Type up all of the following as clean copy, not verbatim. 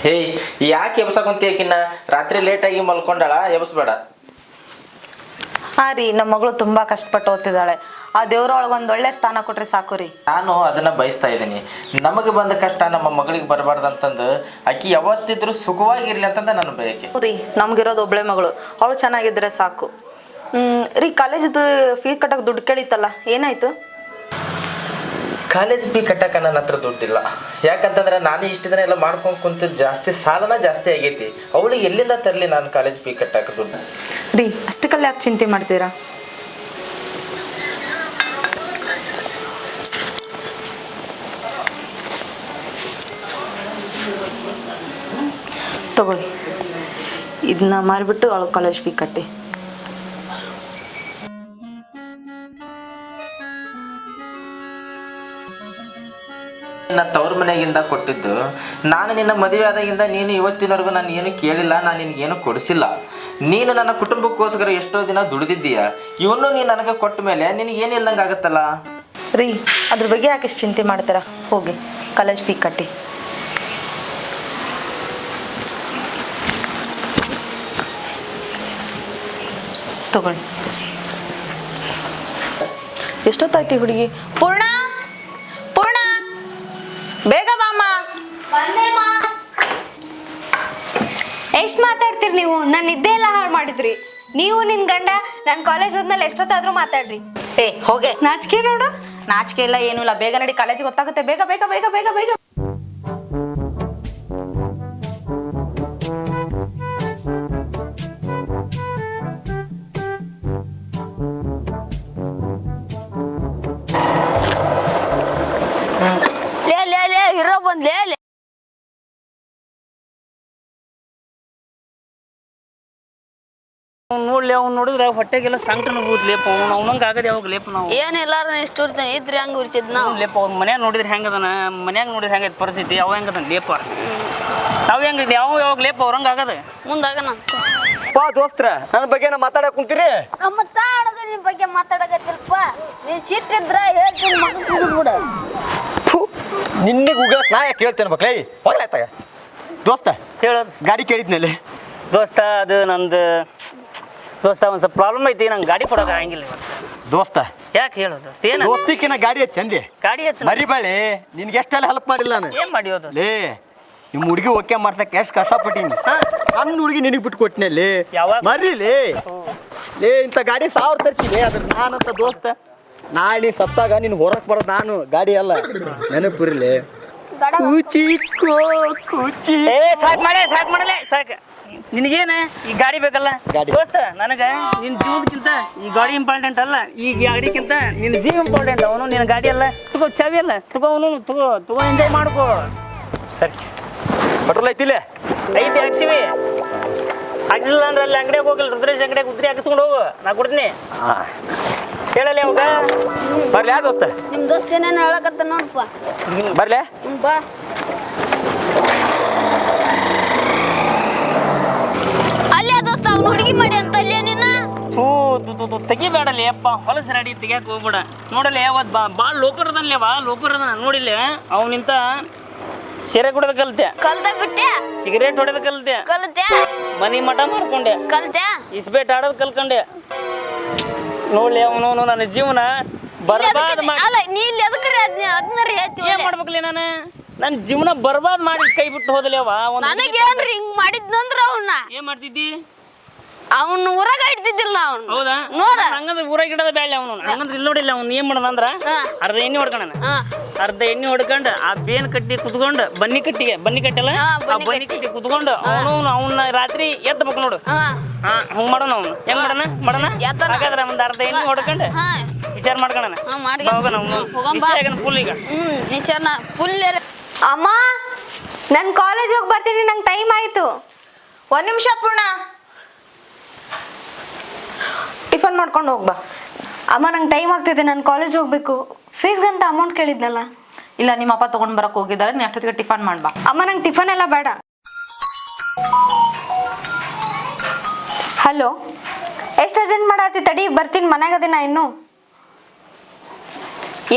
ಹೇ ಯಾಕೆ ಎಬ್ಸಕೊಂತೀಯಕಿನ್ನ ರಾತ್ರಿ ಲೇಟಾಗಿ ಮಲ್ಕೊಂಡಾಳ ಎಬ್ಸ್ಬೇಡ. ಹಾಂ ರೀ, ನಮ್ಮ ಮಗಳು ತುಂಬಾ ಕಷ್ಟಪಟ್ಟು ಓದ್ತಿದ್ದಾಳೆ. ಆ ದೇವ್ರೊಳಗೆ ಒಂದು ಒಳ್ಳೆ ಸ್ಥಾನ ಕೊಟ್ರೆ ಸಾಕು ರೀ. ನಾನು ಅದನ್ನ ಬಯಸ್ತಾ ಇದ್ದೀನಿ. ನಮಗೆ ಬಂದ ಕಷ್ಟ ನಮ್ಮ ಮಗಳಿಗೆ ಬರಬಾರ್ದಂತಂದು ಆಕಿ ಯಾವತ್ತಿದ್ರು ಸುಖವಾಗಿರ್ಲಿ ಅಂತಂದ ನನ್ನ ಬಯಕೆ ರೀ. ನಮ್ಗಿರೋದು ಒಬ್ಳೆ ಮಗಳು, ಅವಳು ಚೆನ್ನಾಗಿದ್ರೆ ಸಾಕು. ರೀ, ಕಾಲೇಜ್ದು ಫೀಸ್ ಕಟ್ಟಕ್ಕೆ ದುಡ್ಡು ಕೇಳಿತ್ತಲ್ಲ, ಏನಾಯ್ತು? ಕಾಲೇಜ್ ಫೀ ಕಟ್ಟಕ್ಕೆ ನನ್ನ ಹತ್ರ ದುಡ್ಡಿಲ್ಲ. ಯಾಕಂತಂದ್ರೆ ನಾನು ಇಷ್ಟು ದಿನ ಎಲ್ಲ ಮಾಡ್ಕೊಂಡು ಕುಂತು ಸಾಲನ ಜಾಸ್ತಿ ಆಗೈತಿ. ಅವಳಿಗೆ ಎಲ್ಲಿಂದ ತರಲಿ ನಾನು ಕಾಲೇಜ್ ಫೀ ಕಟ್ಟಕ್ಕೆ ದುಡ್ಡು? ರೀ, ಅಷ್ಟಕ್ಕೆಲ್ಲ ಯಾಕೆ ಚಿಂತೆ ಮಾಡ್ತೀರಾ? ತಗೊಳ್ಳಿ, ಇದನ್ನ ಮಾರಿಬಿಟ್ಟು ಅವಳು ಕಾಲೇಜ್ ಫೀ ಕಟ್ಟಿ. ನನ್ನ ತವ್ರ ಮನೆಗಿಂದ ಕೊಟ್ಟಿದ್ದು. ನಾನು ನಿನ್ನ ಮದುವೆ ಆದಾಗಿಂದ ನೀನು ಇವತ್ತಿನವರೆಗೂ ನಾನು ಏನು ಕೇಳಿಲ್ಲ, ನಾನು ನಿನಗೇನು ಕೊಡಿಸಿಲ್ಲ. ನೀನು ನನ್ನ ಕುಟುಂಬಕ್ಕೋಸ್ಕರ ಎಷ್ಟೋ ದಿನ ದುಡಿದಿದ್ದೀಯ. ಇವನು ನೀನು ನನಗೆ ಕೊಟ್ಟ ಮೇಲೆ ನಿನಗೇನು ಇಲ್ದಂಗೆ ಆಗುತ್ತಲ್ಲ. ರೀ, ಅದ್ರ ಬಗ್ಗೆ ಯಾಕೆ ಇಷ್ಟು ಚಿಂತೆ ಮಾಡ್ತೀರಾ? ಹೋಗಿ ಕಾಲೇಜ್ ಫೀ ಕಟ್ಟಿ. ತಗೊಳ್ಳಿ. ಎಷ್ಟೊತ್ತಾಯ್ತಿ ಹುಡುಗಿ? ಪೂರ್ಣ, ಪೂರ್ಣ, ಬೇಗ ಬಾಮ್ಮ. ಎಷ್ಟು ಮಾತಾಡ್ತೀರಿ ನೀವು? ನನ್ನ ನಿದ್ದೆ ಎಲ್ಲ ಹಾಳು ಮಾಡಿದ್ರಿ. ನೀವು ನಿನ್ ಗಂಡ ನನ್ನ ಕಾಲೇಜ್ ಹೋದ್ಮೇಲೆ ಎಷ್ಟೊತ್ತಾದ್ರೂ ಮಾತಾಡ್ರಿ. ಏ ಹೋಗೆ. ನಾಚಿಕೆ ನೋಡು. ನಾಚಿಕೆ ಇಲ್ಲ, ಏನೂ ಇಲ್ಲ. ಬೇಗ ನಡಿ, ಕಾಲೇಜಿಗೆ ಗೊತ್ತಾಗುತ್ತೆ. ಬೇಗ ಬೇಗ ಬೇಗ ಬೇಗ ಬೇಗ. ಲೇ ಹೀರೋ ಬಂದ್ಲೇ. ನೋಡ್ಲಿ, ಅವ್ನು ನೋಡಿದ್ರೆ ಹೊಟ್ಟೆಗೆಲ್ಲ ಸಂಕಟ ಬೂದ್ಲೇಪ. ಅವ್ನಂಗೆ ಆಗದೆ ಯಾವಾಗ ಲೇಪ ನಾವು ಏನಿಲ್ಲಾರ ಇಷ್ಟು ಉರ್ತಾನೆ ಇದ್ರಿ ಹಂಗೆ ಉರ್ಚಿದ್ ನಾವು ಲೇಪ. ಅವ್ನ ಮನ್ಯಾಗ ನೋಡಿದ್ರೆ ಹೆಂಗದನ, ಮನ್ಯಾಗ ನೋಡಿದ್ರೆ ಹೆಂಗೈತೆ ಪರಿಸ್ಥಿತಿ, ಅವ ಹೆಂಗದನ ಲೇಪ. ನಾವು ಹೆಂಗ ಯಾವ ಯಾವಾಗ ಲೇಪ ಅವ್ರಂಗೆ ಆಗದ ಮುಂದಾಗನ. ಪಾ ದೋಸ್ತ್ರ, ನನ್ನ ಬಗ್ಗೆ ಮಾತಾಡಕ್ ಕುಂತೀರಿ? ನಿಮ್ ಬಗ್ಗೆ ಮಾತಾಡಕತ್ತಿಲ್ಪ. ನೀನ್ ಸಿಟ್ಟಿದ್ರ ಹೇಳ್ತೀನಿ, ಮಗ ಬಿಡ. ನಿನ್ನೆ ಗೂಗಲ್ ನಾ ಯಾಕೆ ಕೇಳ್ತೇನೆ ಮಕ್ಳೇ? ಹೋಗ್ಲಾಯ್ತಾಗ ದೋಸ್ತ ಹೇಳೋದು. ಗಾಡಿ ಕೇಳಿದ್ನಲ್ಲಿ ದೋಸ್ತ, ಅದು ನಂದು ದೋಸ್ತ ಒಂದು ಸ್ವಲ್ಪ ಪ್ರಾಬ್ಲಮ್ ಐತಿ. ನಂಗೆ ಗಾಡಿ ಕೊಡೋಕೆ ಆಗಂಗಿಲ್ಲ ದೋಸ್ತ. ಯಾಕೆ ಹೇಳೋದು ದೋಸ್ತ? ಏನು ದೋಸ್ತಿಕಿನ ಗಾಡಿ ಚಂದಿ ಗಾಡಿ ಹೆಚ್ಚು ಮರಿಬಾಳಿ. ನಿನ್ಗೆ ಎಷ್ಟೆಲ್ಲ ಹೆಲ್ಪ್ ಮಾಡಿಲ್ಲ ನಾನು. ಏನು ಮಾಡಿಯೋದು? ಲೇ, ನಿಮ್ಮ ಹುಡುಗಿ ಓಕೆ ಮಾಡ್ಸಕ್ಕೆ ಎಷ್ಟು ಕಷ್ಟಪಟ್ಟೀನಿ. ನನ್ನ ಹುಡುಗಿ ನಿನಗೆ ಬಿಟ್ಟು ಕೊಟ್ಟಿನಲ್ಲಿ ಯಾವಾಗ ಮರಿಲಿ. ಲೇ, ಇಂಥ ಗಾಡಿ 1000 ತರ್ತೀನಿ. ಅದ್ರ ನಾನಂತ ದೋಸ್ತ ನಾಳೆ ಸತ್ತಾಗ ನೀನು ಹೊರಕ್ಕೆ ಬರೋದು ನಾನು, ಗಾಡಿ ಅಲ್ಲ. ನೆನಪಿರ್ಲಿ. ಸಾಕು ಮಾಡಲೇ ಸಾಕು. ನಿನಗೇನು ಈ ಗಾಡಿ ಬೇಕಲ್ಲ ದೋಸ್ತ? ನನಗೆ ನಿನ್ನ ಜೀವಕ್ಕಿಂತ ಈ ಗಾಡಿ ಇಂಪಾರ್ಟೆಂಟ್ ಅಲ್ಲ. ಈ ಗಾಡಿಕ್ಕಿಂತ ನಿನ್ನ ಜೀವ ಇಂಪಾರ್ಟೆಂಟ್. ಅವನು ನಿನ್ನ ಗಾಡಿ ಅಲ್ಲ. ತಗೋ ಚಾವಿ ಅಲ್ಲ, ತಗೋ ಅವನು, ತಗೋ ಎಂಜಾಯ್ ಮಾಡ್ಕೋ. ಸರಿ, ಪೆಟ್ರೋಲ್ ಐತಿಲ್ಲ? ಐತಿ, ಹಾಕ್ಸಿವಿ. ಹಾಕ್ಸಿಲ್ಲ ಅಂದ್ರೆ ಅಲ್ಲಿ ಅಂಗಡಿಯಾಗ ಹೋಗಲ್ಲ, ರುದ್ರೇಶ್ ಅಂಗಡಿಯಾಗ ಉದ್ರಿ ಹಾಕಿಸ್ಕೊಂಡು ಹೋಗು, ನಾ ಕೊಡ್ತೀನಿ. ಹೇಳಲ್ಲ ಅವಾಗ ಬರ್ಲಿ. ಯಾ ದೋಸ್ತ? ನಿಮ್ ದೋಸ್ತ ಏನೇನು ಹೇಳಕತ್ತ ನೋಡಪ್ಪ. ಬರ್ಲೆ ಬಾ. ಅಲ್ಲೇ ದೋಸ್ತ ಅವ್ನು ಹುಡುಗಿ ಮಾಡಿ ಅಂತ ಅಲ್ಲೇ ನಿನ್ನ ತೆಗಿಬೇಡಲಿ ಅಪ್ಪ. ಹೊಲಸು ರೆಡಿ ತೆಗಿಯಕ್ಕೆ ಹೋಗ್ಬೇಡ. ನೋಡಲಿ ಅವತ್ತು ಭಾಳ ಲೋಪರ್ ಅದನ್ಲಿ, ಲೋಪರ್ ಅದನ್ನ ನೋಡಿಲ್ಲ. ಅವನಿಂತ ಸೀರೆ ಕುಡಿದ ಕಲ್ತೆ, ಕಲ್ತ ಬಿಟ್ಟೆ. ಸಿಗರೇಟ್ ಹೊಡೆದ ಕಲ್ತೆ, ಕಲ್ತ್ಯಾ. ಮನಿ ಮಠ ಮಾಡ್ಕೊಂಡೆ, ಕಲ್ತ್ಯಾ. ಇಸ್ಬೇಟ್ ಆಡೋದು ಕಲ್ಕೊಂಡೆ. ನೋಡ್ಲಿ ಅವನು ನನ್ನ ಜೀವನ ಬರ್ಬಾದ್ ಮಾಡಿ. ಅಲ್ಲ ನೀ ಇಲ್ಲಿ ಎದಕ್ರಿ ಅದನ್ನ ಹೇಳ್ತೀವಿ. ಏನ್ ಮಾಡ್ಬೇಕಲಿ ನಾನು? ನನ್ನ ಜೀವನ ಬರ್ಬಾದ್ ಮಾಡಿ ಕೈ ಬಿಟ್ಟು ಹೋದಲಿ ಅವ. ನನಗೇನ್ರಿ ಹಿಂಗ್ ಮಾಡಿದ್ನಂದ್ರ ಅವನ್ನ ಏನ್ ಮಾಡ್ತಿದ್ದಿ? ಅವನ್ ಊರಾಗ ಇಡ್ತಿದ್ದಿಲ್ಲ ಅವ್ನು. ಹೌದಾ? ನೋಡ ಹಂಗಂದ್ರೆ ಊರಾಗ ಇಡೋದ ಬೇಡ ಅವನು. ಹಂಗಂದ್ರೆ ಇಲ್ಲಿ ನೋಡಿಲ್ಲ ಅವ್ನು ಏನ್ ಮಾಡೋದಂದ್ರ ಅರ್ಧ ಎಣ್ಣೆ ಹೊಡ್ಕೊಂಡ, ಅರ್ಧ ಎಣ್ಣೆ ಹೊಡ್ಕೊಂಡು ಆ ಬೇನ್ ಕಟ್ಟಿ ಕುತ್ಕೊಂಡು ಬನ್ನಿ ಕಟ್ಟಲ್ಲ ಆ ಬನ್ನಿ ಕಟ್ಟಿ ಕುತ್ಕೊಂಡು ಅವನ್ನ ರಾತ್ರಿ ಎತ್ತಬೇಕು ನೋಡು. ಹಂಗ್ ಮಾಡೋಣ. ಅವ್ನು ಹೆಂಗ್ ಮಾಡೋಣ ಹಾಗಾದ್ರೆ ಒಂದ್ ಅರ್ಧ ಎಣ್ಣೆ ಹೊಡ್ಕೊಂಡು ವಿಚಾರ ಮಾಡ್ಕೊಳ್ಳೋಣ. ಫುಲ್ ಈಗ ಫುಲ್. ಅಮ್ಮ, ನನ್ ಕಾಲೇಜ್ ಹೋಗಿ ಬರ್ತೀನಿ, ನಂಗೆ ಟೈಮ್ ಆಯ್ತು. 1 ನಿಮಿಷ ಪೂರ್ಣ, ಟಿಫನ್ ಮಾಡ್ಕೊಂಡು ಹೋಗ್ಬಾ. ಅಮ್ಮ, ನಂಗೆ ಟೈಮ್ ಆಗ್ತಿದೆ, ನಾನು ಕಾಲೇಜ್ ಹೋಗ್ಬೇಕು. ಫೀಸ್ಗಂತ ಅಮೌಂಟ್ ಕೇಳಿದ್ನಲ್ಲ. ಇಲ್ಲ, ನಿಮ್ಮ ಅಪ್ಪ ತಗೊಂಡ್ ಬರಕ್ ಹೋಗಿದ್ದಾರೆ. ನೀ ಅಷ್ಟೊತ್ತಿಗೆ ಟಿಫನ್ ಮಾಡ್ಬಾ. ಅಮ್ಮ, ನಂಗೆ ಟಿಫನ್ ಎಲ್ಲ ಬೇಡ. ಹಲೋ, ಎಷ್ಟು ಅರ್ಜೆಂಟ್ ಮಾಡತ್ತಿ? ತಡಿ ಬರ್ತೀನಿ, ಮನ್ಯಾಗದಿನ ಇನ್ನು.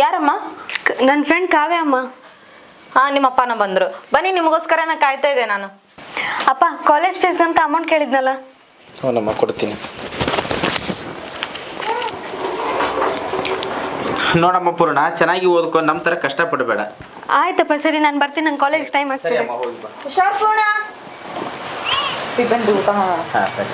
ಯಾರಮ್ಮ? ನನ್ನ ಫ್ರೆಂಡ್ ಕಾವ್ಯ ಅಮ್ಮ. ಹಾಂ ನಿಮ್ಮ ಅಪ್ಪನ ಬಂದರು. ಬನ್ನಿ, ನಿಮಗೋಸ್ಕರನೇ ಕಾಯ್ತಾ ಇದ್ದೆ ನಾನು. ಅಪ್ಪ ಕಾಲೇಜ್ ಫೀಸ್ಗಂತ ಅಮೌಂಟ್ ಕೇಳಿದ್ನಲ್ಲ. ಹ್ಞೂನಮ್ಮ, ಕೊಡ್ತೀನಿ. ನೋಡಮ್ಮ ಪೂರ್ಣ, ಚೆನ್ನಾಗಿ ಓದ್ಕೊ, ನಮ್ಮ ಥರ ಕಷ್ಟಪಡಬೇಡ. ಆಯ್ತಪ್ಪ, ಸರಿ ನಾನು ಬರ್ತೀನಿ, ನಂಗೆ ಕಾಲೇಜ್ ಟೈಮ್ ಆಗ್ತಿದೆ. ಹೋಗಿ ಬಾ. ಹುಷಾರ್ ಪೂರ್ಣ. ಬಂದು ಊಟ ಹಾಂ ಸರಿ.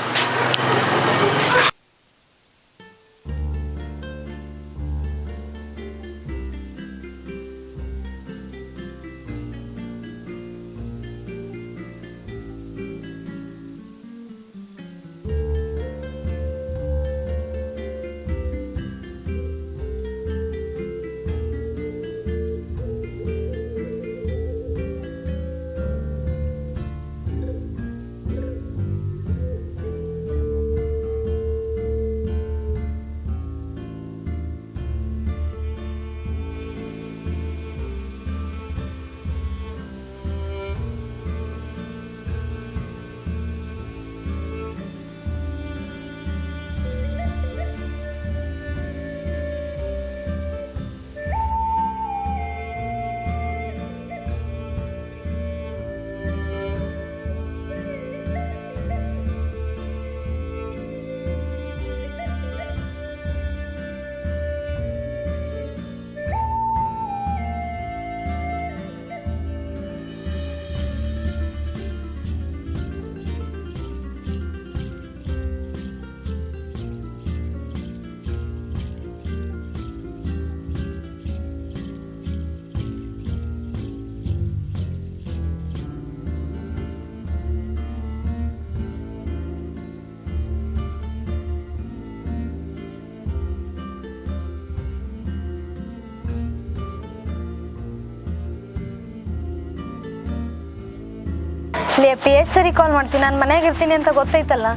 ಲೇ ಪಿ ಎಸ್ ಸರಿ ಕಾಲ್ ಮಾಡ್ತೀನಿ, ನಾನು ಮನೆಯಾಗ ಇರ್ತೀನಿ ಅಂತ ಗೊತ್ತೈತಲ್ಲ.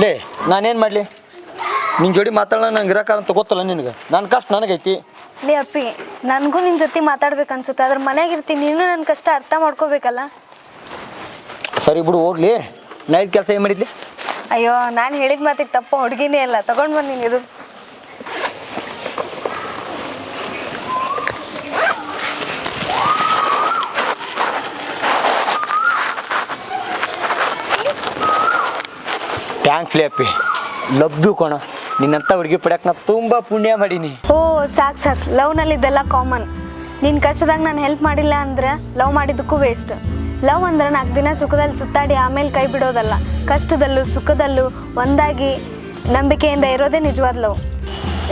ಲೇ ನಾನೇನು ಮಾಡಲಿ? ನಿನ್ನ ಜೋಡಿ ಮಾತಾಡೋಣ, ನಂಗೆ ಇರೋಕಾರಂತ ಗೊತ್ತಲ್ಲ ನಿನಗೆ. ನನ್ನ ಕಷ್ಟ ನನಗೈತಿ. ಲೇ ಅಪ್ಪಿ, ನನಗೂ ನಿನ್ನ ಜೊತೆ ಮಾತಾಡ್ಬೇಕು ಅನ್ಸುತ್ತೆ, ಆದ್ರೆ ಮನೆಯಾಗ ಇರ್ತೀನಿ, ನೀನು ನನ್ನ ಕಷ್ಟ ಅರ್ಥ ಮಾಡ್ಕೋಬೇಕಲ್ಲ. ಸರಿ ಬಿಡು, ಹೋಗ್ಲಿ. ನೈಟ್ ಕೆಲಸ ಏನು ಮಾಡಿದ್ಲಿ? ಅಯ್ಯೋ, ನಾನು ಹೇಳಿದ ಮಾತಿಗೆ ತಪ್ಪ, ಹುಡುಗಿನೇ ಅಲ್ಲ, ತಗೊಂಡು ಬಂದು ನೀನು ಇರು. ಥ್ಯಾಂಕ್ಸ್ ಲೇ ಅಪ್ಪಿ, ಲವ್ ಯು ಕೋಣ. ನಿನ್ನಂಥ ಹುಡುಗಿ ಪಡ್ಯಾಕೆ ನಾ ತುಂಬ ಪುಣ್ಯ ಮಾಡೀನಿ. ಓ ಸಾಕು ಸಾಕು, ಲವ್ನಲ್ಲಿ ಇದೆಲ್ಲ ಕಾಮನ್. ನಿನ್ನ ಕಷ್ಟದಾಗ ನಾನು ಹೆಲ್ಪ್ ಮಾಡಿಲ್ಲ ಅಂದ್ರೆ ಲವ್ ಮಾಡಿದ್ದಕ್ಕೂ ವೇಸ್ಟ್. ಲವ್ ಅಂದ್ರೆ 4 ದಿನ ಸುಖದಲ್ಲಿ ಸುತ್ತಾಡಿ ಆಮೇಲೆ ಕೈ ಬಿಡೋದಲ್ಲ, ಕಷ್ಟದಲ್ಲೂ ಸುಖದಲ್ಲೂ ಒಂದಾಗಿ ನಂಬಿಕೆಯಿಂದ ಇರೋದೇ ನಿಜವಾದ ಲವ್.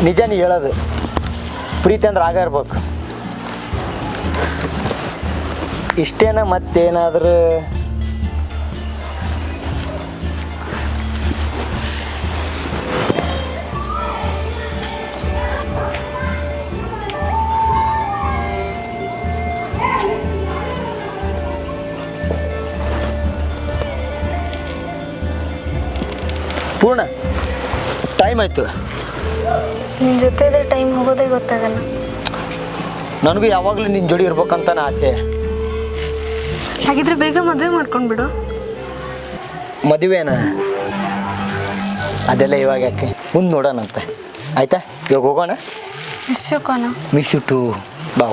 ನಿಜ ನೀ ಹೇಳೋದು. ಪ್ರೀತಿ ಅಂದ್ರೆ ಆಗ ಇರ್ಬೇಕು. ಇಷ್ಟೇನ ಮತ್ತೇನಾದರೂ? ಪೂರ್ಣ, ಟೈಮ್ ಆಯಿತು. ನಿನ್ನ ಜೊತೆ ಇದ್ರೆ ಟೈಮ್ ಹೋಗೋದೇ ಗೊತ್ತಾಗಲ್ಲ. ನನಗೂ ಯಾವಾಗಲೂ ನಿನ್ನ ಜೋಡಿ ಇರ್ಬೇಕಂತ ಆಸೆ. ಹಾಗಿದ್ರೆ ಬೇಗ ಮದುವೆ ಮಾಡ್ಕೊಂಡ್ಬಿಡು. ಮದುವೆನಾ? ಅದೆಲ್ಲ ಇವಾಗ ಯಾಕೆ, ಮುಂದೆ ನೋಡೋಣಂತೆ. ಆಯ್ತಾ, ಇವಾಗ ಹೋಗೋಣ. Miss you too. ಬಾ.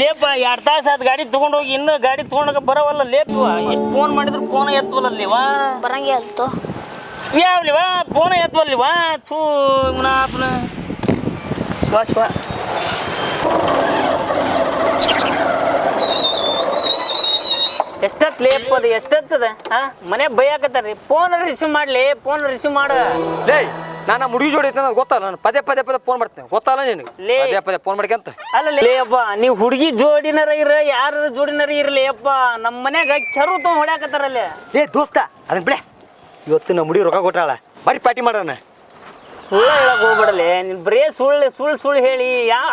ಲೇಪ 2 ತಾಸು ಆದ ಗಾಡಿ ತಗೊಂಡೋಗಿ, ಇನ್ನೂ ಗಾಡಿ ತಗೊಂಡೋಗ ಬರವಲ್ಲ ಲೇಪ. ಎಷ್ಟು ಫೋನ್ ಮಾಡಿದ್ರು ಫೋನ್ ಎತ್ತವಲ್ಲಲ್ಲಿವಾ. ಬರಂಗೆ ಅಲ್ತು ಯಾವ್ಲಿವಾ ಫೋನ ಎತ್ತವಲ್ಲಿವಾ. ಥೂ ಮುನಾಪ್ನ ವಾಶ್ವ. ಎಷ್ಟತ್ತು ಲೇಪ್ ಅದು, ಎಷ್ಟತ್ತದ? ಮನೆ ಬೈಯಾಕತ್ತಾರ್ರಿ. ಫೋನ್ ರಿಸೀವ್ ಮಾಡ್ಲಿ, ಫೋನ್ ರಿಸೀವ್ ಮಾಡ. ಲೇ, ನಾನು ಮುಡುಗಿ ಜೋಡಿ ಐತೆ ಗೊತ್ತಲ್ಲ, ನಾನು ಪದೇ ಫೋನ್ ಮಾಡ್ತೇನೆ, ಗೊತ್ತಲ್ಲ ನಿನಗೆ? ಪದೇ ಫೋನ್ ಮಾಡ್ಕೊಂತ. ಅಲ್ಲ ಲೇ ಅಪ್ಪ, ನೀವು ಹುಡುಗಿ ಜೋಡಿನರ ಇರ, ಯಾರ ಜೋಡಿನರ ಇರಲಿ ಅಪ್ಪ, ನಮ್ಮ ಮನ್ಯಾಗ ಕೆರು ತೊಗೊಂಡು ಹೊಡ್ಯಾಕತ್ತಾರಲ್ಲ. ಲೇ ದೋಸ್ತ, ಅದನ್ನ ಬಿಳೆ. ಇವತ್ತು ನಮ್ಮ ಮುಡಿ ರೊಕ್ಕ ಕೊಟ್ಟಾಳ, ಬರೀ ಪಾರ್ಟಿ ಮಾಡೋಣ. ಸುಳ್ಳು ಹೇಳಕ್ ಹೋಗ್ಬಿಡಲೆ ನೀನು, ಬರೇ ಸುಳ್ಳು ಹೇಳಿ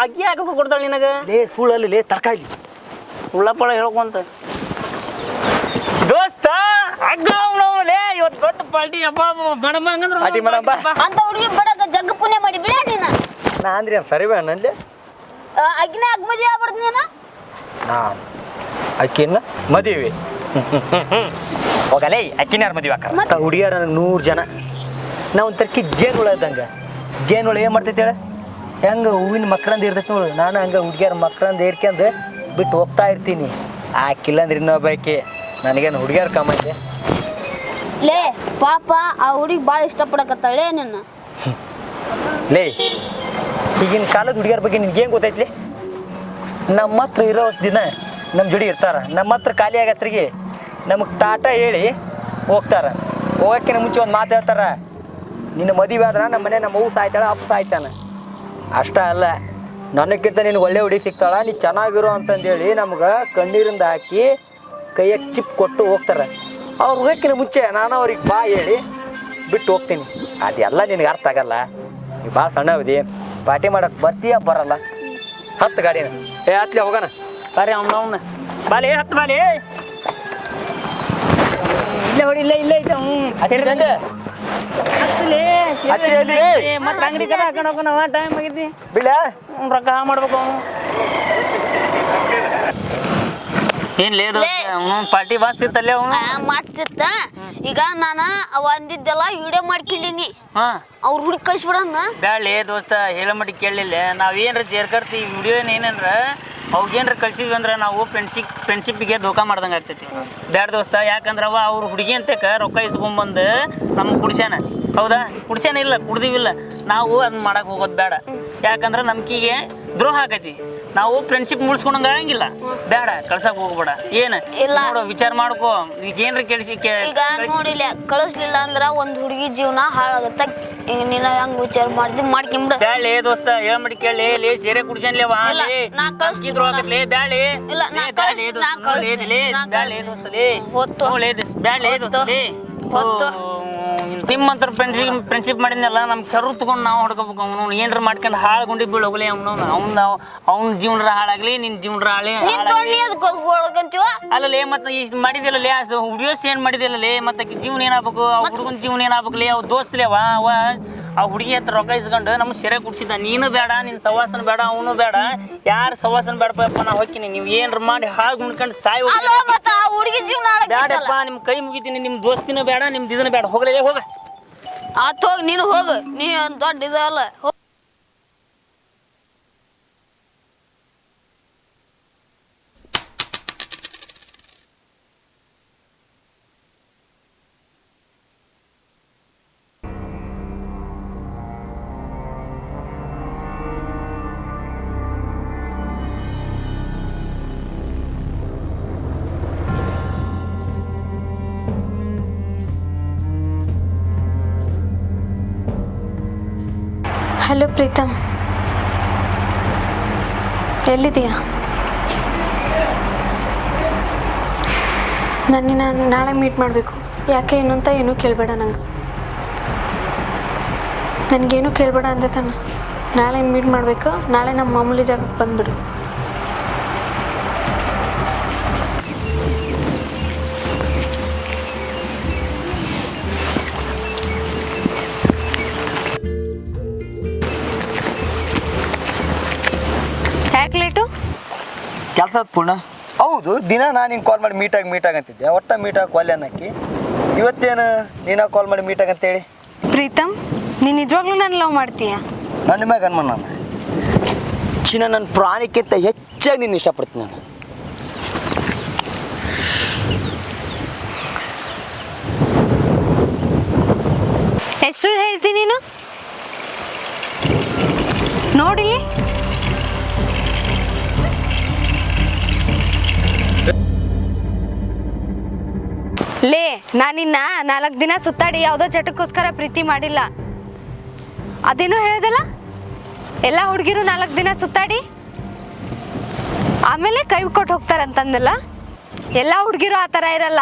ಅಕ್ಕಿ ಹಾಕಕ್ಕೆ ಕೊಡ್ತಾಳೆ ನಿನಗೆ. ಲೇ ಸುಳ್ಳಲ್ಲಿ ಲೇ ತರಕಾರಿ ಸುಳ್ಳಪ್ಪಳ ಹೇಳ್ಕೊಂತ ದೋಸ್ತ. ಲೇ ಇವತ್ತು ದೊಡ್ಡ ಪಾರ್ಟಿ ಹಬ್ಬ ಮಾಡಮ್ಮ ಹಂಗಂದ್ರೆ ಪಾರ್ಟಿ ಮಾಡಮ್ಮ ಅಂತ ಹುಡುಗಿ ಬಡಕ ಜಗ್ಗ ಪುಣ್ಯ ಮಾಡಿ ಬಿಡ ನೀನ. ನಾ ಅಂದ್ರೆ ಸರಿ ಬಾ ನಲ್ಲಿ ಅಗ್ನ ಅಗ್ ಮದುವೆ ಆಗ್ಬಾರ್ದು ನೀನು. ನಾ ಅಕ್ಕಿನ ಮದುವೆ ಹೋಗಲೇ ಅಕ್ಕಿನ ಯಾರು ಮದುವೆ ಆಕ ಹುಡುಗಿಯರ 100 ಜನ ನಾವು ಒಂಥರಕ್ಕೆ ಜೇನುಳ ಇದ್ದಂಗೆ ಜೇನುಳ ಏನು ಮಾಡ್ತೈತಿ ಹೇಳ ಹೆಂಗೆ ಹೂವಿನ ಮಕ್ಕಳಂದು ಇರ್ತೈತಿ ನೋಡು ನಾನು ಹಂಗೆ ಹುಡುಗಿಯರ ಮಕ್ಕಳಂದು ಏರ್ಕೊಂಡು ಬಿಟ್ಟು ಹೋಗ್ತಾ ಇರ್ತೀನಿ ಆಕಿಲ್ಲ ಅಂದ್ರೆ ಇನ್ನೊಬ್ಬಾಕಿ ನನಗೇನು ಹುಡುಗಿಯರ ಕಮ್ಮೈತೆ ಲೇ ಪಾಪ ಆ ಹುಡುಗಿ ಭಾಳ ಇಷ್ಟಪಡಕತ್ತಾಳೆ ನಿನ್ನ ಲೇ ಈಗಿನ ಕಾಲದ ಹುಡುಗಿಯರ ಬಗ್ಗೆ ನಿನ್ಗೇನು ಗೊತ್ತೈತ್ಲಿ ನಮ್ಮ ಹತ್ರ ಇರೋ ದಿನ ನಮ್ಮ ಜೋಡಿ ಇರ್ತಾರ ನಮ್ಮ ಹತ್ರ ಖಾಲಿ ಆಗತ್ರಿಗೆ ನಮಗೆ ಟಾಟಾ ಹೇಳಿ ಹೋಗ್ತಾರ ಹೋಗೋಕ್ಕಿಂತ ಮುಂಚೆ ಒಂದು ಮಾತು ಹೇಳ್ತಾರ ನಿನ್ನ ಮದುವೆ ಆದ್ರೆ ನಮ್ಮ ಮನೆ ನಮ್ಮ ಅವ್ವ ಸಾಯ್ತಾಳ ಅಪ್ಪ ಸಾಯ್ತಾನ ಅಷ್ಟ ಅಲ್ಲ ನನಕ್ಕಿಂತ ನಿನಗೆ ಒಳ್ಳೆ ಹುಡುಗಿ ಸಿಗ್ತಾಳ ನೀ ಚೆನ್ನಾಗಿರೋ ಅಂತಂದೇಳಿ ನಮ್ಗೆ ಕಣ್ಣೀರಿಂದ ಹಾಕಿ ಕೈಯಾಗ ಚಿಪ್ ಕೊಟ್ಟು ಹೋಗ್ತಾರೆ ಅವ್ರು ಹೋಗೋಕ್ಕಿಂತ ಮುಂಚೆ ನಾನು ಅವ್ರಿಗೆ ಬಾ ಹೇಳಿ ಬಿಟ್ಟು ಹೋಗ್ತೀನಿ ಅದೆಲ್ಲ ನಿನಗೆ ಅರ್ಥ ಆಗಲ್ಲ ನೀವು ಭಾಳ ಸಣ್ಣ ಅವಧಿ ಪಾರ್ಟಿ ಮಾಡಕ್ಕೆ ಬರ್ತೀಯ ಬರಲ್ಲ ಹತ್ತು ಗಾಡಿನ ಹತ್ಲೆ ಹೋಗೋಣ ಬರ್ರಿ ಅವ್ನ ಬಾಲಿ ಹತ್ತು ಬಾಲಿ ಇಲ್ಲೇ ಹೊಡಿ ಇಲ್ಲೇ ಐತೆ ಹತ್ತಿದಂಗೆ ಹತ್ತಲೇ ಹತ್ತಿ ಎಲ್ಲಿ? ಮತ್ತೆ ಅಂಗಡಿ ಕಡೆ ಹಾಕೊಂಡು ಹೋಗೋಣ ಟೈಮ್ ಆಗೈತಿ ಬಿಡ ರೊಕ್ಕ ಮಾಡ್ಬೇಕು ಅವನು ಏನ್ ಲೇದು ಪಾರ್ಟಿ ಬಾಸ್ತಿತ್ತಲ್ಲೇ ಅವನು ಮಾಡ್ತಿತ್ತ ಈಗ ನಾನು ಅವ ಅಂದಿದ್ದೆಲ್ಲ ವಿಡಿಯೋ ಮಾಡ್ಕೊಂಡಿನಿ ಹಾ ಅವ್ರ ಹುಡುಗಿ ಕಳ್ಸಿಬಿಡೋಣ ಬ್ಯಾಳೆ ದೋಸ್ತ ಹೇಳ ಮಟ್ಟಿ ಕೇಳಲಿಲ್ಲ ನಾವೇನ್ರ ಜೇರ್ಕರ್ತಿ ವಿಡಿಯೋ ಏನೇನ್ರ ಅವ್ಗೇನ್ರ ಕಳ್ಸಿದ್ವಿ ಅಂದ್ರೆ ನಾವು ಫ್ರೆಂಡ್ಶಿಪ್ಪಿಗೆ ಧೋಕಾ ಮಾಡ್ದಂಗೆ ಆಗ್ತೈತಿ ಬ್ಯಾಡ ದೋಸ್ತ ಯಾಕಂದ್ರೆ ಅವ್ರ ಹುಡುಗಿ ಅಂತಕ ರೊಕ್ಕ ಇಸ್ಕೊಂಬಂದು ನಮ್ಗೆ ಕುಡ್ಸ್ಯಾನ ಹೌದಾ ಕುಡ್ಸ್ಯಾನ ಇಲ್ಲ ಕುಡ್ದಿವಿಲ್ಲ ನಾವು ಅದನ್ನ ಮಾಡಕ್ಕೆ ಹೋಗೋದು ಬೇಡ ಯಾಕಂದ್ರೆ ನಂಬಿಕೆಗೆ ದ್ರೋಹ ಆಕೈತಿ ನಾವು ಫ್ರೆಂಡ್ಶಿಪ್ ಮುಳ್ಸ್ಕೊಂಡಂಗೆ ಆಗಂಗಿಲ್ಲ ಬೇಡ ಕಳ್ಸಕ್ ಹೋಗ್ಬೇಡ ಏನು ಇಲ್ಲ. ನೋಡು ವಿಚಾರ ಮಾಡ್ಕೋ ಈಗ ಏನ್ರ ಈಗ ನೋಡಿಲ್ಲ ಕಳಿಸ್ಲಿಲ್ಲ ಅಂದ್ರ ಒಂದ್ ಹುಡುಗಿ ಜೀವನ ಹಾಳಾಗತ್ತ ಈಗ ನೀನ ಹೆಂಗ್ ವಿಚಾರ ಮಾಡ್ಕೊಂಬಿಡ ಬ್ಯಾಳೆ ದೋಸ್ತ ಹೇಳ ಮಾಡಿ ಕೇಳಿ ಲೇ ಸೇರೆ ಕುಡ್ಸನ್ಲೇವ ಇಲ್ಲ, ನಾ ಕಳ್ಸ್ತೀನಿ, ಇದ್ರು ಆಗತ್ಲೇ ಬ್ಯಾಳೆ ಇಲ್ಲ, ನಾ ಕಳ್ಸ್ತೀನಿ, ನಾ ಕಳ್ಸ್ತೀನಿ, ನಾ ಕಳ್ಸ್ತೀನಿ. ಹೊತ್ತು. ಬ್ಯಾಳೆ ದೋಸ್ತಲೇ ಹೊತ್ತು. ನಿಮ್ಮಂತರ ಫ್ರೆಂಡ್ಶಿಪ್ ಮಾಡಿದ್ನಲ್ಲ ನಮ್ ಕರು ತಗೊಂಡು ನಾವು ಹೊಡ್ಕೋಬೇಕು ಅವನು ಏನ್ರ ಮಾಡ್ಕೊಂಡು ಹಾಳ್ಗೊಂಡಿ ಬೀಳೋಗ್ಲಿ ಅವ್ನ ಜೀವನ ಹಾಳಾಗ್ಲಿ ನಿನ್ ಜೀವನ ನೀನ್ ತೊಗೊಂಡಿ ಅದಕ್ಕೆ ಹೊಡ್ಕಂತೀವ ಅಲ್ಲಲೇ ಮತ್ತೆ ಇಷ್ಟು ಮಾಡಿದಿಲ್ಲಲೇ ಹುಡುಗಿಯೋ ಏನ್ ಮಾಡಿದಿಲ್ಲಲೇ ಮತ್ತೆ ಜೀವನ ಏನಾಗ್ಬೇಕು ಹುಡುಗನ ಜೀವನ ಏನಾಗ್ಬೇಕಲೇ ಅವ್ ದೋಸ್ತಲೇ ಅವ ಆ ಹುಡುಗಿ ಹತ್ರ ರೊಕ್ಕ ಇಸ್ಕೊಂಡು ನಮ್ಗೆ ಸೆರೆ ಕುಡ್ಸಿದ್ದ ನೀನು ಬೇಡ ನಿನ್ ಸವಾಸನ ಬೇಡ ಅವನು ಬೇಡ ಯಾರು ಸವಾಸನ ಬೇಡಪ್ಪ ನಾ ಹೋಗ್ತೀನಿ ನೀವು ಏನ್ರ ಮಾಡಿ ಹಾಳು ಗುಣ್ಕೊಂಡು ಸಾಯ್ ಅಲ್ಲ ಮತ್ತ ಆ ಹುಡುಗಿ ಜೀವನ ಬೇಡಪ್ಪ ನಿಮ್ ಕೈ ಮುಗಿತೀನಿ ನಿಮ್ ದೋಸ್ತಿನೂ ಬೇಡ ನಿಮ್ದು ಇದನ್ನು ಬೇಡ ಹೋಗ್ಲೇ ಹೋಗ ಆತ್ ಹೋಗ್ ನೀನು ಹೋಗು ನೀ ದೊಡ್ಡ ಇದಲ್ಲ ಹಲೋ ಪ್ರೀತಮ್, ಎಲ್ಲಿದೆಯಾ? ನಾನು ನಾಳೆ ಮೀಟ್ ಮಾಡಬೇಕು. ಯಾಕೆ ಏನು ಅಂತ ಏನೂ ಕೇಳಬೇಡ ನಂಗೆ. ನನಗೇನು ಕೇಳಬೇಡ ಅಂದೆ ತಾನೆ. ನಾಳೆ ಮೀಟ್ ಮಾಡಬೇಕು. ನಾಳೆ ನಮ್ಮ ಮಾಮೂಲಿ ಜಾಗಕ್ಕೆ ಬಂದುಬಿಡು. ಯಾಕೆ ಲೇಟು? ಕೆಲಸದ ಪೂರ್ಣ ಹೌದು. ದಿನ ನಾನು ಹಿಂಗೆ ಕಾಲ್ ಮಾಡಿ ಮೀಟಾಗಿ ಅಂತಿದ್ದೆ. ಒಟ್ಟ ಮೀಟಾಗಿ ಒಲ್ಲೆ ಅನ್ನಕ್ಕೆ ಇವತ್ತೇನು ನೀನು ಕಾಲ್ ಮಾಡಿ ಮೀಟಾಗಿ ಅಂತೇಳಿ. ಪ್ರೀತಮ್, ನೀನು ನಿಜವಾಗ್ಲೂ ನಾನು ಲವ್ ಮಾಡ್ತೀಯ? ನನ್ನ ಮ್ಯಾಗ ಅನ್ಮನ್ ನಾನು ಚಿನ್ನ ನನ್ನ ಪ್ರಾಣಕ್ಕಿಂತ ಹೆಚ್ಚಾಗಿ ನಿನ್ನ ಇಷ್ಟಪಡ್ತೀನಿ ನಾನು. ಎಷ್ಟು ಹೇಳ್ತೀನಿ ನೀನು? ನೋಡಿಲಿ, ಲೇ, ನಾನಿನ್ನ 4 ದಿನ ಸುತ್ತಾಡಿ ಯಾವುದೋ ಚಟಕ್ಕೋಸ್ಕರ ಪ್ರೀತಿ ಮಾಡಿಲ್ಲ. ಅದೇನೋ ಹೇಳ್ದಲ್ಲ, ಎಲ್ಲ ಹುಡುಗಿರು 4 ದಿನ ಸುತ್ತಾಡಿ ಆಮೇಲೆ ಕೈ ಕೊಟ್ಟು ಹೋಗ್ತಾರಂತಂದಲ್ಲ. ಎಲ್ಲ ಹುಡುಗಿರು ಆ ಥರ ಇರಲ್ಲ.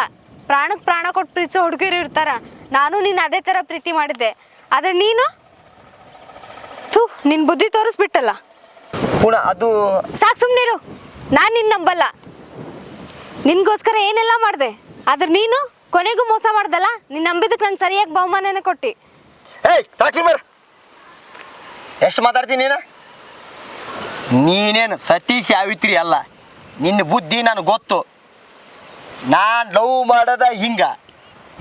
ಪ್ರಾಣಕ್ಕೆ ಪ್ರಾಣ ಕೊಟ್ಟು ಪ್ರೀತಿಸೋ ಹುಡುಗಿರು ಇರ್ತಾರ. ನಾನು ನಿನ್ನ ಅದೇ ಥರ ಪ್ರೀತಿ ಮಾಡಿದ್ದೆ. ಆದರೆ ನೀನು ನಿನ್ನ ಬುದ್ಧಿ ತೋರಿಸ್ಬಿಟ್ಟಲ್ಲ. ಪುನಃ ಅದು ಸಾಕು, ಸುಮ್ಮನಿರು. ನಾನು ನಿನ್ನ ನಂಬಲ್ಲ. ನಿನ್ಗೋಸ್ಕರ ಏನೆಲ್ಲ ಮಾಡಿದೆ, ಆದ್ರೆ ನೀನು ಕೊನೆಗೂ ಮೋಸ ಮಾಡ್ದಲ್ಲ. ನೀನು ನಂಬಿದಕ್ಕೆ ನಂಗೆ ಸರಿಯಾಗಿ ಬಹುಮಾನನೇ ಕೊಟ್ಟು. ಏಯ್ ತಾಕಿ ಮರ ಎಷ್ಟು ಮಾತಾಡ್ತೀನಿ ನೀನೇನು ಸತೀಶ್ ಸಾವಿತ್ರಿ ಅಲ್ಲ. ನಿನ್ನ ಬುದ್ಧಿ ನನಗೆ ಗೊತ್ತು. ನಾನು ಲವ್ ಮಾಡೋದ ಹಿಂಗ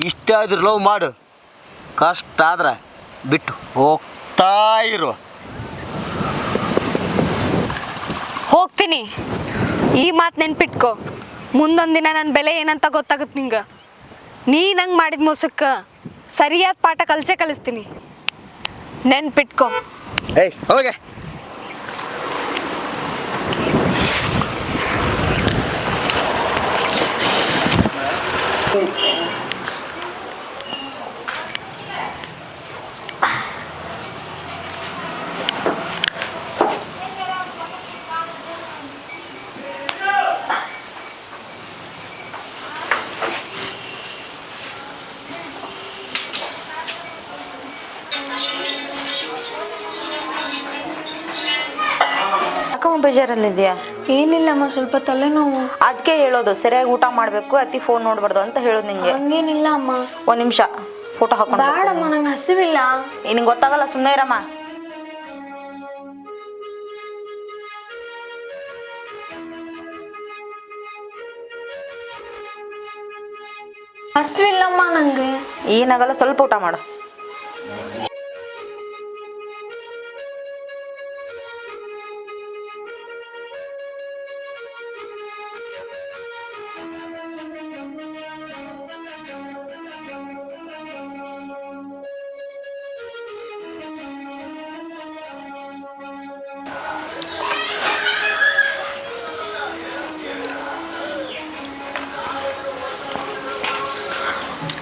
ಇಷ್ಟ ಆದ್ರೆ ಲವ್ ಮಾಡು, ಕಷ್ಟ ಆದ್ರೆ ಬಿಟ್ಟು ಹೋಗ್ತಾ ಇರು. ಹೋಗ್ತೀನಿ. ಈ ಮಾತು ನೆನ್ಪಿಟ್ಕೋ. ಮುಂದೊಂದಿನ ನನ್ನ ಬೆಲೆ ಏನಂತ ಗೊತ್ತಾಗುತ್ತೆ ನಿಂಗೆ. ನೀ ನಂಗೆ ಮಾಡಿದ ಮೋಸಕ್ಕೆ ಸರಿಯಾದ ಪಾಠ ಕಲಿಸ್ತೀನಿ. ನೆನ್ಪಿಟ್ಕೋ. ಏಯ್ ಹೋಗೆ. ಯಾಕಮ್ಮ ಬೇಜಾರಲ್ಲಿದ್ಯಾ? ಏನಿಲ್ಲಮ್ಮ, ಸ್ವಲ್ಪ ತಲೆನೋವು. ಅದಕ್ಕೆ ಹೇಳೋದು ಸರಿಯಾಗಿ ಊಟ ಮಾಡಬೇಕು, ಅತಿ ಫೋನ್ ನೋಡ್ಬಾರ್ದು ಅಂತ ಹೇಳೋದು ನಿಂಗೆ. ಹಂಗೇನಿಲ್ಲ ಅಮ್ಮ. ಒಂದು ನಿಮಿಷ ಫೋಟೋ ಹಾಕೊಂಡು. ಬೇಡಮ್ಮ, ನಂಗೆ ಹಸಿವಿಲ್ಲ. ನಿಂಗೆ ಗೊತ್ತಾಗಲ್ಲ, ಸುಮ್ಮನೆ ಇರಮ್ಮ. ಹಸಿವಿಲ್ಲಮ್ಮ ನಂಗೆ. ಏನಾಗಲ್ಲ, ಸ್ವಲ್ಪ ಊಟ ಮಾಡು.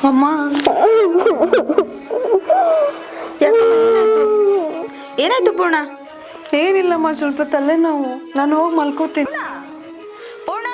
ಅಮ್ಮ, ಏನಾಯ್ತು ಪೂರ್ಣ? ಏನಿಲ್ಲಮ್ಮ, ಸ್ವಲ್ಪ ತಲೆನೋವು. ನಾನು ಹೋಗಿ ಮಲ್ಕೋತೀನಿ. ಪೂರ್ಣ,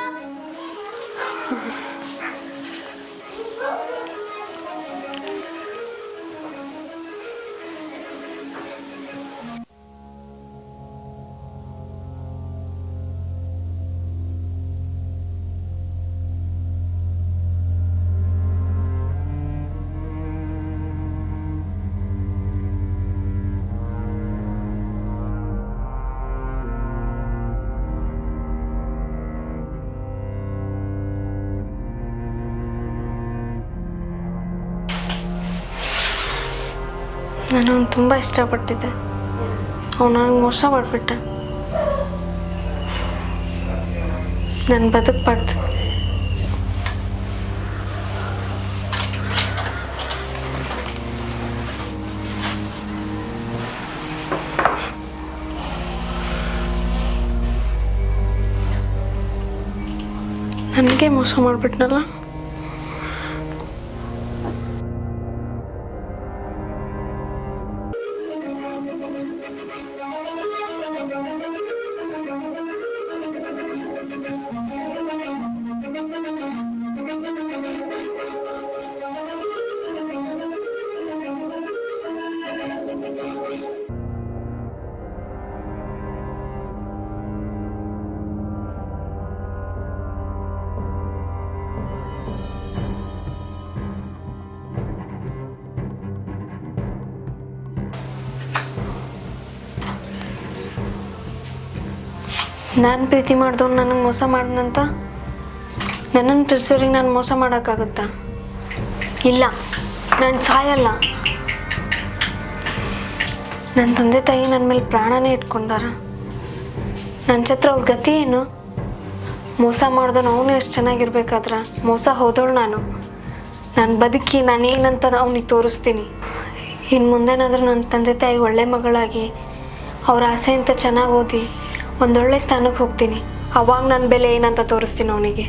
ನಾನು ಅವ್ನು ತುಂಬ ಇಷ್ಟಪಟ್ಟಿದ್ದೆ. ಅವನು ನನಗೆ ಮೋಸ ಮಾಡಿಬಿಟ್ಟ. ನಾನು ಬದುಕಬಾರ್ದು. ನನಗೆ ಮೋಸ ಮಾಡಿಬಿಟ್ನಲ್ಲ. ನಾನು ಪ್ರೀತಿ ಮಾಡಿದವ್ನು ನನಗೆ ಮೋಸ ಮಾಡಿದಂತ ನನ್ನನ್ನು ಪ್ರೀತಿಸೋರಿಗೆ ನಾನು ಮೋಸ ಮಾಡೋಕ್ಕಾಗುತ್ತಾ? ಇಲ್ಲ, ನಾನು ಸಾಯಲ್ಲ. ನನ್ನ ತಂದೆ ತಾಯಿ ನನ್ನ ಮೇಲೆ ಪ್ರಾಣನೇ ಇಟ್ಕೊಂಡಾರ. ನನ್ನ ಛತ್ರ ಅವ್ರ ಗತಿ ಏನು? ಮೋಸ ಮಾಡ್ದವನು ಅವನು ಎಷ್ಟು ಚೆನ್ನಾಗಿರ್ಬೇಕಾದ್ರೆ ಮೋಸ ಹೋದವಳು ನಾನು ಬದುಕಿ ನಾನೇನಂತ ಅವನಿಗೆ ತೋರಿಸ್ತೀನಿ. ಇನ್ನು ಮುಂದೇನಾದರೂ ನನ್ನ ತಂದೆ ತಾಯಿ ಒಳ್ಳೆ ಮಗಳಾಗಿ ಅವ್ರ ಆಸೆಯಂತ ಚೆನ್ನಾಗಿ ಓದಿ ಒಂದೊಳ್ಳೆ ಸ್ಥಾನಕ್ಕೆ ಹೋಗ್ತೀನಿ. ಅವಾಗ ನನ್ನ ಬೆಲೆ ಏನಂತ ತೋರಿಸ್ತೀನಿ ಅವನಿಗೆ.